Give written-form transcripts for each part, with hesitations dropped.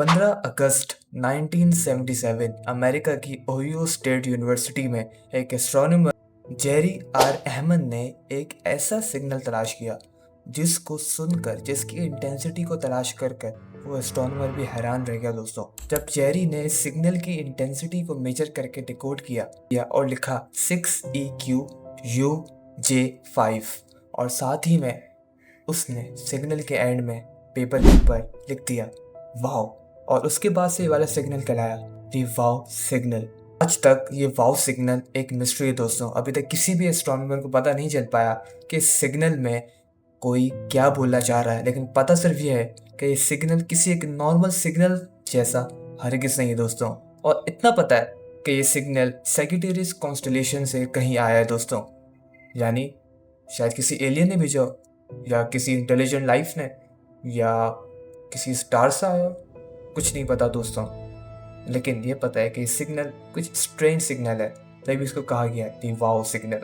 15 अगस्त 1977 America की Ohio state university में एक एस्ट्रोनॉमर जेरी आर अहमद ने एक ऐसा सिग्नल तलाश किया जिसको सुनकर, जिसकी इंटेंसिटी को तलाश कर कर वो एस्ट्रोनॉमर भी हैरान रह गया दोस्तों। जब जेरी ने सिग्नल की इंटेंसिटी को मेजर करके डिकोड किया और लिखा 6EQUJ5 और साथ ही में उसने सिग्नल के एंड में पेपर के ऊपर लिख दिया वाओ, और उसके बाद से ये वाला सिग्नल कहलाया दी वाओ सिग्नल। आज तक ये वाओ सिग्नल एक मिस्ट्री है दोस्तों। अभी तक किसी भी एस्ट्रोनॉमर को पता नहीं चल पाया कि इस सिग्नल में कोई क्या बोलना चाह रहा है, लेकिन पता सिर्फ ये है कि ये सिग्नल किसी एक नॉर्मल सिग्नल जैसा हरगिज नहीं है दोस्तों। और इतना पता है कि ये सिग्नल सैजिटेरियस कॉन्स्टेलेशन से कहीं आया है दोस्तों, यानी शायद किसी एलियन ने भेजा हो, या किसी इंटेलिजेंट लाइफ ने, या किसी स्टार से आया, कुछ नहीं पता दोस्तों। लेकिन ये पता है कि सिग्नल कुछ स्ट्रेंज सिग्नल है, तभी इसको कहा गया है दी वाओ सिग्नल।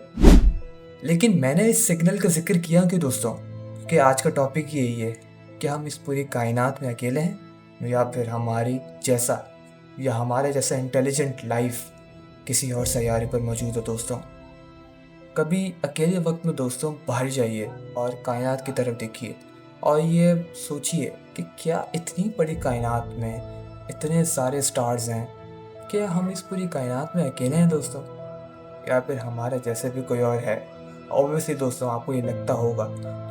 लेकिन मैंने इस सिग्नल का जिक्र किया क्यों दोस्तों, कि आज का टॉपिक यही है कि हम इस पूरी कायनात में अकेले हैं, या फिर हमारे जैसा इंटेलिजेंट लाइफ किसी और सैयारे पर मौजूद है दोस्तों। कभी अकेले वक्त में दोस्तों बाहर जाइए और कायनात की तरफ देखिए और ये सोचिए कि क्या इतनी बड़ी कायनात में इतने सारे स्टार्स हैं, क्या हम इस पूरी कायनात में अकेले हैं दोस्तों, या फिर हमारे जैसे भी कोई और है। ऑब्वियसली दोस्तों आपको ये लगता होगा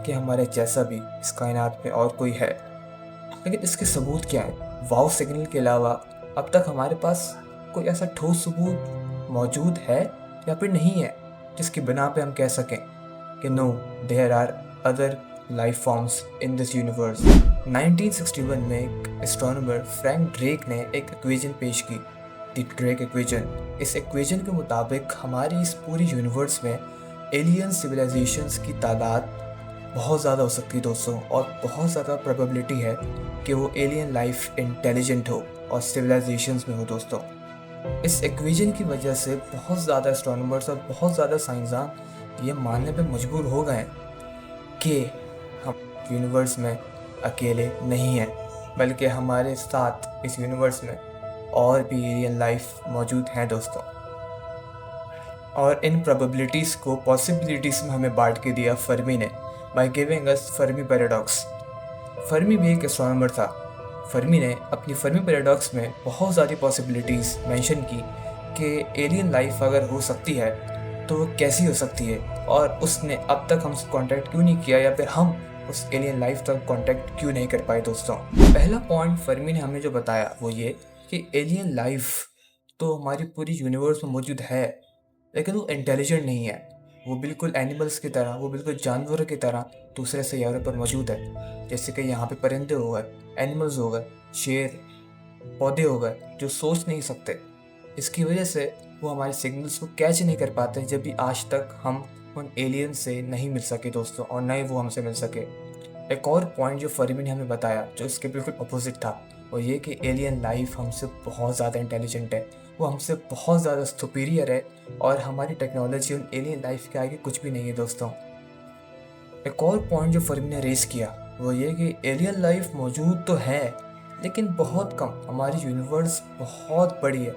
कि हमारे जैसा भी इस कायनात में और कोई है, लेकिन इसके सबूत क्या है? वाओ सिग्नल के अलावा अब तक हमारे पास कोई ऐसा ठोस सबूत मौजूद है या फिर नहीं है जिसकी बिना पे हम कह सकें कि no, there are other life forms in this universe. 1961 में एक एस्ट्रोनॉमर फ्रैंक ड्रेक ने एक इक्वेशन पेश की, द ड्रेक इक्वेशन। इस इक्वेशन के मुताबिक हमारी इस पूरी यूनिवर्स में एलियन सिविलाइजेशंस की तादाद बहुत ज़्यादा हो सकती है दोस्तों, और बहुत ज़्यादा प्रोबेबिलिटी है कि वो एलियन लाइफ इंटेलिजेंट हो और सिविलाइजेशंस में हो दोस्तों। इस इक्वेशन की वजह से बहुत ज़्यादा एस्ट्रोनॉमर्स और बहुत ज़्यादा साइंसदान ये मानने पे मजबूर हो गए हैं कि हम यूनिवर्स में अकेले नहीं हैं, बल्कि हमारे साथ इस यूनिवर्स में और भी एलियन लाइफ मौजूद हैं दोस्तों। और इन प्रोबेबिलिटीज़ को पॉसिबिलिटीज़ में हमें बांट के दिया फर्मी ने, by giving us Fermi paradox. Fermi भी एक एस्ट्रोनॉमर था। फर्मी ने अपनी फर्मी पैराडॉक्स में बहुत सारी पॉसिबिलिटीज़ मेंशन की कि एलियन लाइफ अगर हो सकती है तो वो कैसी हो सकती है, और उसने अब तक हमसे कांटेक्ट क्यों नहीं किया, या फिर हम उस एलियन लाइफ तक कांटेक्ट क्यों नहीं कर पाए दोस्तों। पहला पॉइंट फर्मी ने हमें जो बताया वो ये कि एलियन लाइफ तो हमारी पूरी यूनिवर्स में मौजूद है, लेकिन वो इंटेलिजेंट नहीं है। वो बिल्कुल एनिमल्स की तरह, वो बिल्कुल जानवरों की तरह दूसरे सैयारों पर मौजूद है। जैसे कि यहाँ पे परिंदे हो गए, एनिमल्स हो गए, शेर, पौधे हो गए जो सोच नहीं सकते। इसकी वजह से वो हमारे सिग्नल्स को कैच नहीं कर पाते, जब भी आज तक हम उन एलियन से नहीं मिल सके दोस्तों, और न ही वो हमसे मिल सके। एक और पॉइंट जो फर्मी ने हमें बताया जो इसके बिल्कुल अपोजिट था, वो ये कि एलियन लाइफ हमसे बहुत ज़्यादा इंटेलिजेंट है, वो हमसे बहुत ज़्यादा सुपीरियर है, और हमारी टेक्नोलॉजी उन एलियन लाइफ के आगे कुछ भी नहीं है दोस्तों। एक और पॉइंट जो फर्मी ने रेस किया वो ये कि एलियन लाइफ मौजूद तो है, लेकिन बहुत कम। हमारी यूनिवर्स बहुत बड़ी है,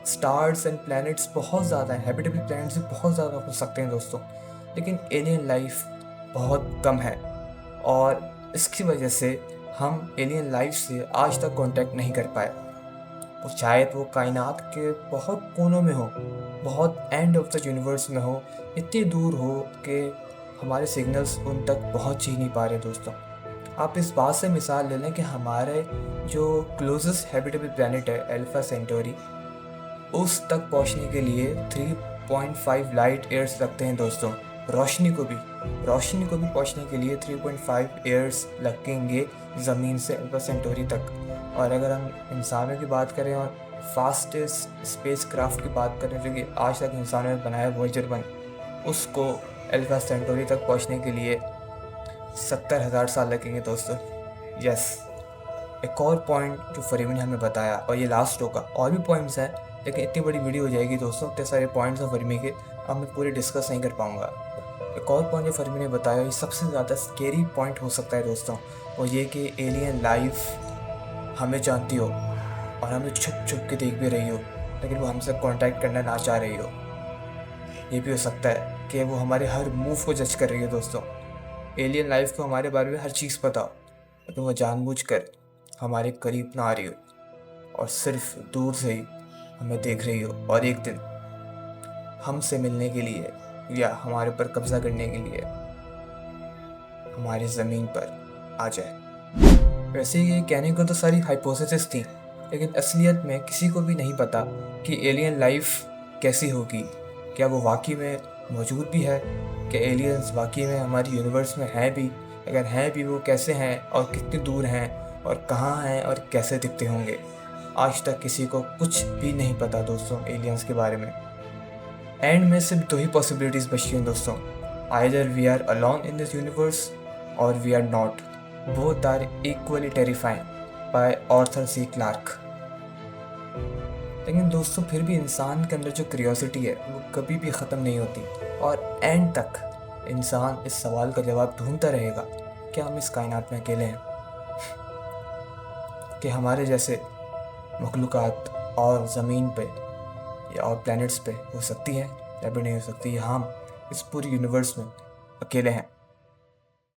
स्टार्स एंड प्लैनेट्स बहुत ज़्यादा हैं, हैबिटेबल प्लैनेट्स भी बहुत ज़्यादा हो सकते हैं दोस्तों, लेकिन एलियन लाइफ बहुत कम है। और इसकी वजह से हम एलियन लाइफ से आज तक कांटेक्ट नहीं कर पाए। तो शायद वो कायनात के बहुत कोनों में हो, बहुत एंड ऑफ द यूनिवर्स में हो, इतनी दूर हो कि हमारे सिग्नल्स उन तक पहुंच ही नहीं पा रहे दोस्तों। आप इस बात से मिसाल ले लें कि हमारे जो क्लोजेस्ट हैबिटेबल प्लैनेट है अल्फा सेंटोरी, उस तक पहुंचने के लिए 3.5 लाइट ईयर्स लगते हैं दोस्तों। रोशनी को भी पहुंचने के लिए 3.5 ईयर्स लगेंगे ज़मीन से अल्फा सेंटोरी तक। और अगर हम इंसानों की बात करें और फास्टेस्ट स्पेस क्राफ्ट की बात करें जो कि आज तक इंसानों ने बनाया, वॉयेजर 1, उसको अल्फा सेंटोरी तक पहुंचने के लिए 70,000 साल लगेंगे दोस्तों। यस, एक और पॉइंट जो फरीमी ने हमें बताया, और ये लास्ट होगा, और भी पॉइंट्स हैं लेकिन इतनी बड़ी वीडियो हो जाएगी दोस्तों, इतने सारे पॉइंट्स हैं फरीमी के, अब मैं पूरे डिस्कस नहीं कर पाऊँगा। एक और पॉइंट जो फरमी ने बताया, ये सबसे ज़्यादा स्केरी पॉइंट हो सकता है दोस्तों, और ये कि एलियन लाइफ हमें जानती हो और हमें छुप छुप के देख भी रही हो, लेकिन वो हमसे कांटेक्ट करना ना चाह रही हो। ये भी हो सकता है कि वो हमारे हर मूव को जज कर रही है दोस्तों। एलियन लाइफ को हमारे बारे में हर चीज़ पता हो, लेकिन वो जानबूझकर हमारे करीब ना आ रही हो और सिर्फ दूर से ही हमें देख रही हो, और एक दिन हमसे मिलने के लिए या हमारे ऊपर कब्जा करने के लिए हमारी ज़मीन पर आ जाए। वैसे ये कहने को तो सारी हाइपोथेसिस थी, लेकिन असलियत में किसी को भी नहीं पता कि एलियन लाइफ कैसी होगी। क्या वो वाकई में मौजूद भी है? क्या एलियंस वाकई में हमारी यूनिवर्स में हैं भी? अगर हैं भी, वो कैसे हैं और कितनी दूर हैं और कहाँ हैं और कैसे दिखते होंगे? आज तक किसी को कुछ भी नहीं पता दोस्तों एलियंस के बारे में। एंड में सिर्फ दो ही पॉसिबिलिटीज़ बची हैं दोस्तों, either we are alone in this universe और we are not. Both are equally terrifying by Arthur C Clarke. लेकिन दोस्तों फिर भी इंसान के अंदर जो क्यूरियोसिटी है वो कभी भी ख़त्म नहीं होती, और एंड तक इंसान इस सवाल का जवाब ढूंढता रहेगा, क्या हम इस कायनात में अकेले हैं? कि हमारे जैसे मखलूक़ात और ज़मीन पे या और प्लैनेट्स पे हो सकती है या भी नहीं हो सकती, या हम इस पूरी यूनिवर्स में अकेले हैं?